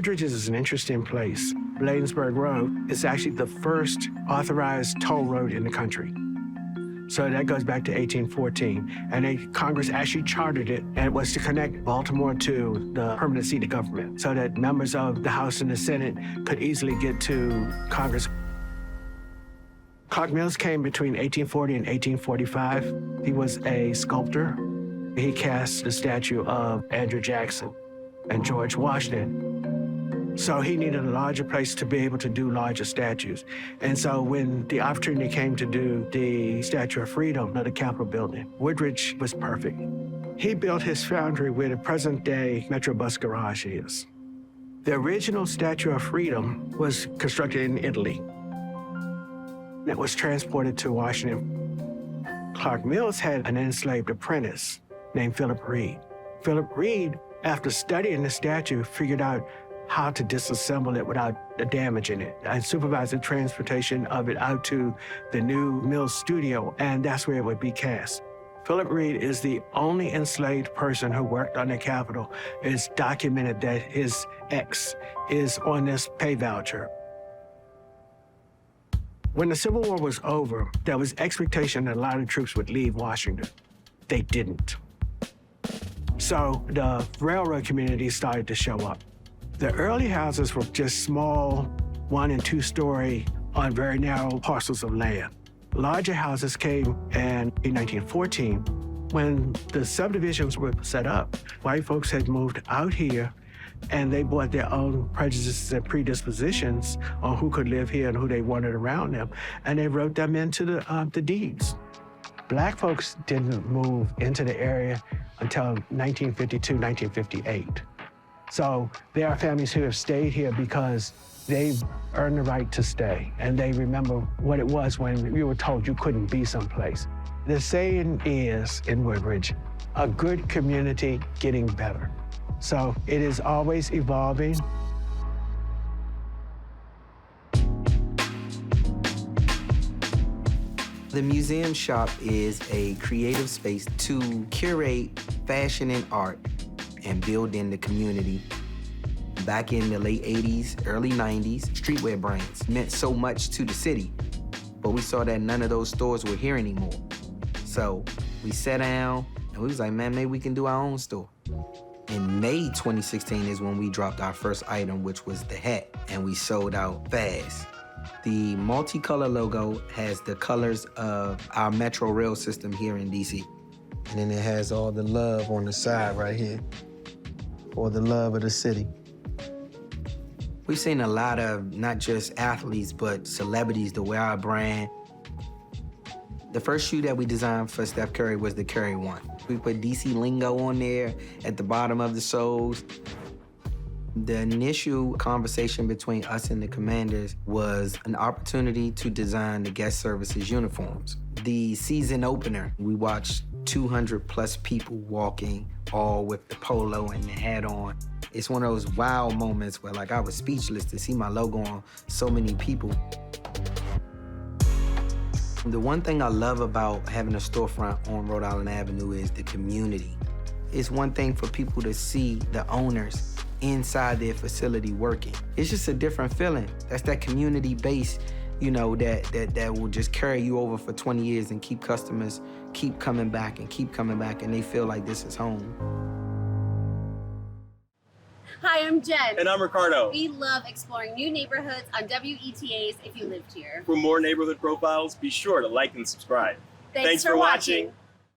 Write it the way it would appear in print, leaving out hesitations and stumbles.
Woodridge is an interesting place. Bladensburg Road is actually the first authorized toll road in the country. So that goes back to 1814. And Congress actually chartered it, and it was to connect Baltimore to the permanent seat of government so that members of the House and the Senate could easily get to Congress. Clark Mills came between 1840 and 1845. He was a sculptor. He cast the statue of Andrew Jackson and George Washington. So he needed a larger place to be able to do larger statues. And so when the opportunity came to do the Statue of Freedom at the Capitol building, Woodridge was perfect. He built his foundry where the present-day Metro Bus garage is. The original Statue of Freedom was constructed in Italy. It was transported to Washington. Clark Mills had an enslaved apprentice named Philip Reed. Philip Reed, after studying the statue, figured out how to disassemble it without damaging it. I supervised the transportation of it out to the new Mills studio, and that's where it would be cast. Philip Reed is the only enslaved person who worked on the Capitol. It's documented that his ex is on this pay voucher. When the Civil War was over, there was expectation that a lot of troops would leave Washington. They didn't. So the railroad community started to show up. The early houses were just small 1- and 2-story on very narrow parcels of land. Larger houses came in 1914 when the subdivisions were set up. White folks had moved out here and they brought their own prejudices and predispositions on who could live here and who they wanted around them, and they wrote them into the deeds. Black folks didn't move into the area until 1952, 1958. So there are families who have stayed here because they've earned the right to stay, and they remember what it was when you were told you couldn't be someplace. The saying is, in Woodridge, a good community getting better. So it is always evolving. The museum shop is a creative space to curate fashion and art and build in the community. Back in the late 80s, early 90s, streetwear brands meant so much to the city, but we saw that none of those stores were here anymore. So we sat down and we was like, man, maybe we can do our own store. In May 2016 is when we dropped our first item, which was the hat, and we sold out fast. The multicolor logo has the colors of our Metro rail system here in DC. And then it has all the love on the side right here, for the love of the city. We've seen a lot of not just athletes, but celebrities to wear our brand. The first shoe that we designed for Steph Curry was the Curry 1. We put DC lingo on there at the bottom of the soles. The initial conversation between us and the Commanders was an opportunity to design the guest services uniforms. The season opener, we watched 200+ people walking, all with the polo and the hat on. It's one of those wow moments where I was speechless to see my logo on so many people. The one thing I love about having a storefront on Rhode Island Avenue is the community. It's one thing for people to see the owners inside their facility working. It's just a different feeling. That's that community base, that will just carry you over for 20 years and keep customers keep coming back and they feel like this is home. Hi, I'm Jen. And I'm Ricardo. We love exploring new neighborhoods on WETAs if you lived here. For more neighborhood profiles, be sure to like and subscribe. Thanks for watching.